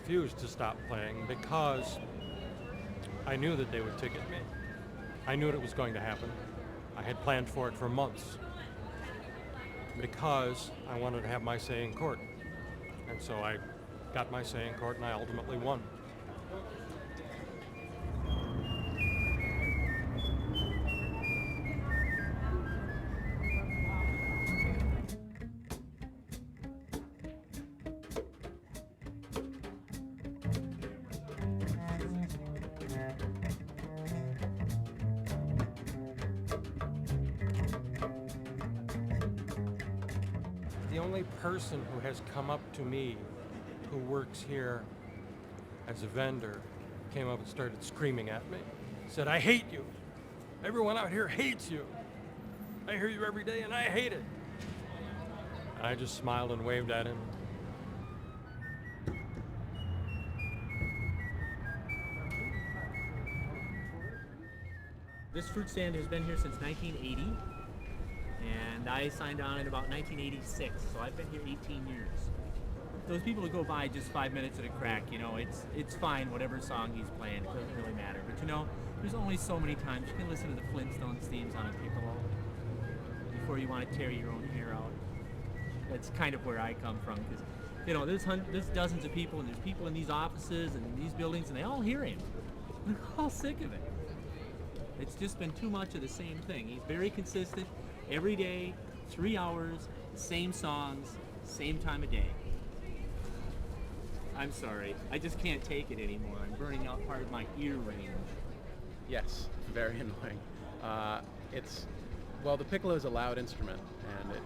refused to stop playing because I knew that they would ticket me. I knew it was going to happen. I had planned for it for months because I wanted to have my say in court. And so I got my say in court and I ultimately won. The only person who has come up to me who works here as a vendor came up and started screaming at me. Said, "I hate you. Everyone out here hates you. I hear you every day and I hate it." And I just smiled and waved at him. This fruit stand has been here since 1980, and I signed on in about 1986, so I've been here 18 years. Those people who go by just 5 minutes at a crack, you know, it's fine, whatever song he's playing, it doesn't really matter. But you know, there's only so many times you can listen to the Flintstones themes on a piccolo before you want to tear your own hair out. That's kind of where I come from, because you know, there's dozens of people, and there's people in these offices and in these buildings, and they all hear him. They're all sick of it. It's just been too much of the same thing. He's very consistent, every day, 3 hours, same songs, same time of day. I'm sorry, I just can't take it anymore. I'm burning out part of my ear range. Yes, very annoying. Well, the piccolo is a loud instrument, and it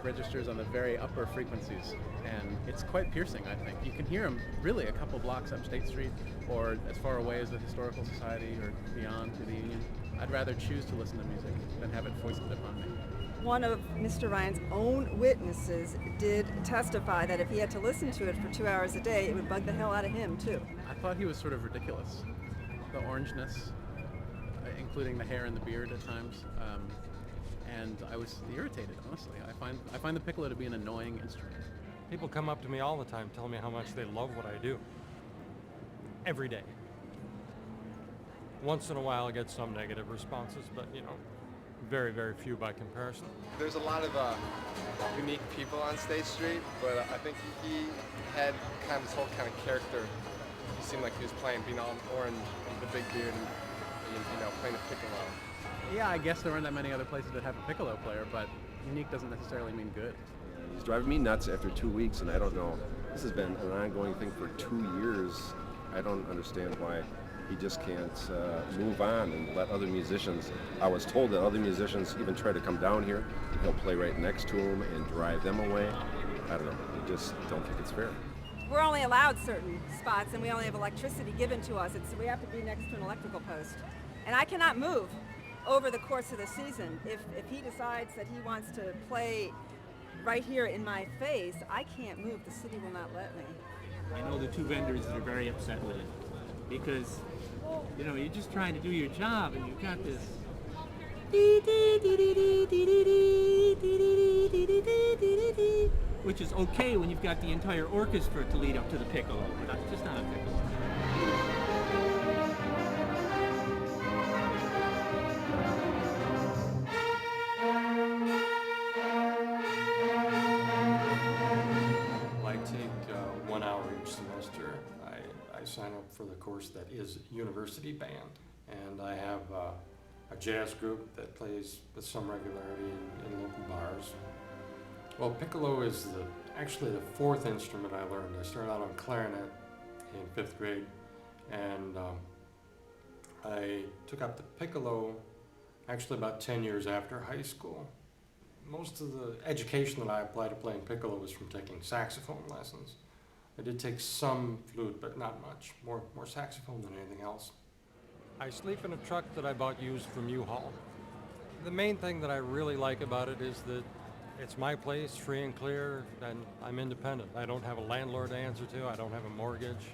registers on the very upper frequencies, and it's quite piercing, I think. You can hear him really a couple blocks up State Street, or as far away as the Historical Society, or beyond to the Union. I'd rather choose to listen to music than have it foisted upon me. One of Mr. Ryan's own witnesses did testify that if he had to listen to it for 2 hours a day, it would bug the hell out of him, too. I thought he was sort of ridiculous. The orangeness, including the hair and the beard at times, and I was irritated, honestly. I find the piccolo to be an annoying instrument. People come up to me all the time telling me how much they love what I do. Every day. Once in a while I get some negative responses, but you know, very, very few by comparison. There's a lot of unique people on State Street, but I think he had kind of this whole kind of character. He seemed like he was playing, being all orange, with the big beard, and you know, playing the piccolo. Yeah, I guess there aren't that many other places that have a piccolo player, but unique doesn't necessarily mean good. He's driving me nuts after 2 weeks, and I don't know. This has been an ongoing thing for 2 years. I don't understand why he just can't move on and let other musicians. I was told that other musicians even try to come down here. He'll play right next to him and drive them away. I don't know. I just don't think it's fair. We're only allowed certain spots, and we only have electricity given to us. We have to be next to an electrical post. And I cannot move over the course of the season. If he decides that he wants to play right here in my face, I can't move. The city will not let me. I know the two vendors that are very upset with it, because you know, you're just trying to do your job, and you've got this which is okay when you've got the entire orchestra to lead up to the piccolo, but it's just not a piccolo. I take 1 hour each semester. I sign up for the course that is university band, and I have a jazz group that plays with some regularity in local bars. Well, piccolo is actually the fourth instrument I learned. I started out on clarinet in 5th grade, and I took up the piccolo actually about 10 years after high school. Most of the education that I applied to playing piccolo was from taking saxophone lessons. I did take some flute, but not much. More saxophone than anything else. I sleep in a truck that I bought used from U-Haul. The main thing that I really like about it is that it's my place, free and clear, and I'm independent. I don't have a landlord to answer to. I don't have a mortgage.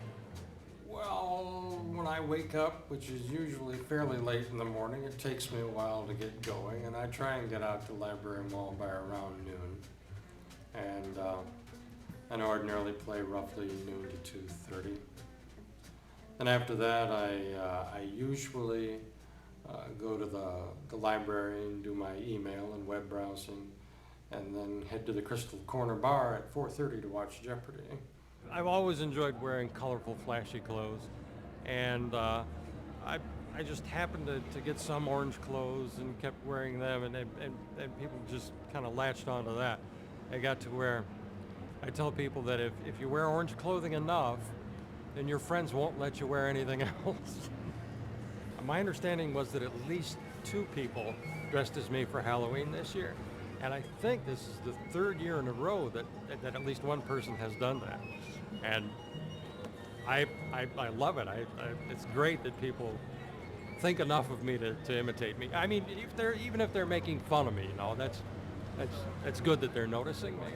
Well, when I wake up, which is usually fairly late in the morning, it takes me a while to get going, and I try and get out to Library Mall by around noon. And and ordinarily play roughly noon to 2:30. And after that, I usually go to the library and do my email and web browsing, and then head to the Crystal Corner Bar at 4:30 to watch Jeopardy. I've always enjoyed wearing colorful, flashy clothes, and I just happened to get some orange clothes and kept wearing them, and people just kind of latched onto that. I got to where I tell people that if you wear orange clothing enough, then your friends won't let you wear anything else. My understanding was that at least 2 people dressed as me for Halloween this year, and I think this is the 3rd year in a row that at least one person has done that. And I love it. It's great that people think enough of me to imitate me. I mean, even if they're making fun of me, you know, that's good that they're noticing me.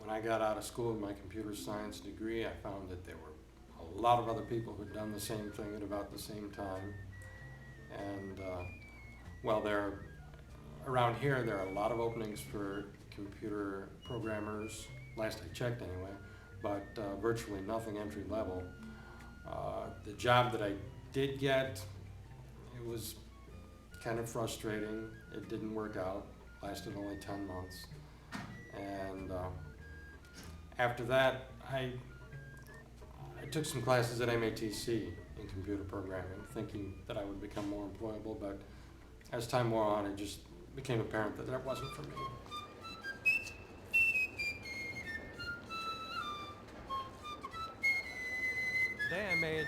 When I got out of school with my computer science degree, I found that there were a lot of other people who'd done the same thing at about the same time. And around here, there are a lot of openings for computer programmers, last I checked anyway, but virtually nothing entry level. The job that I did get, it was kind of frustrating. It didn't work out, lasted only 10 months. And after that, I took some classes at MATC in computer programming, thinking that I would become more employable, but as time wore on, it just became apparent that wasn't for me. Today I made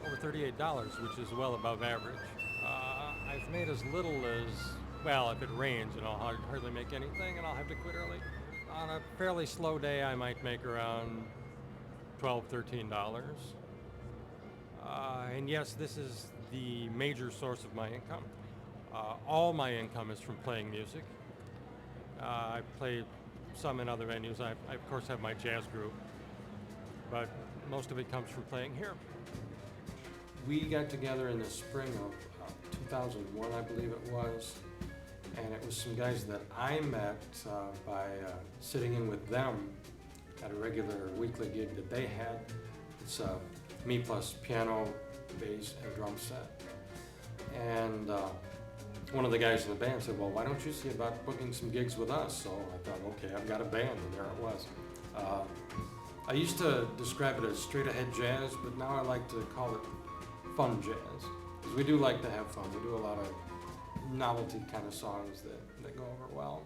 over $38, which is well above average. I've made as little as, well, if it rains, you know, I'll hardly make anything and I'll have to quit early. On a fairly slow day, I might make around $12, $13. And yes, this is the major source of my income. All my income is from playing music. I play some in other venues. I of course have my jazz group, but most of it comes from playing here. We got together in the spring of 2001, I believe it was, and it was some guys that I met by sitting in with them at a regular weekly gig that they had. It's me plus piano, bass, and drum set. And one of the guys in the band said, well, why don't you see about booking some gigs with us? So I thought, okay, I've got a band, and there it was. I used to describe it as straight ahead jazz, but now I like to call it fun jazz. Because we do like to have fun. We do a lot of novelty kind of songs that go over well.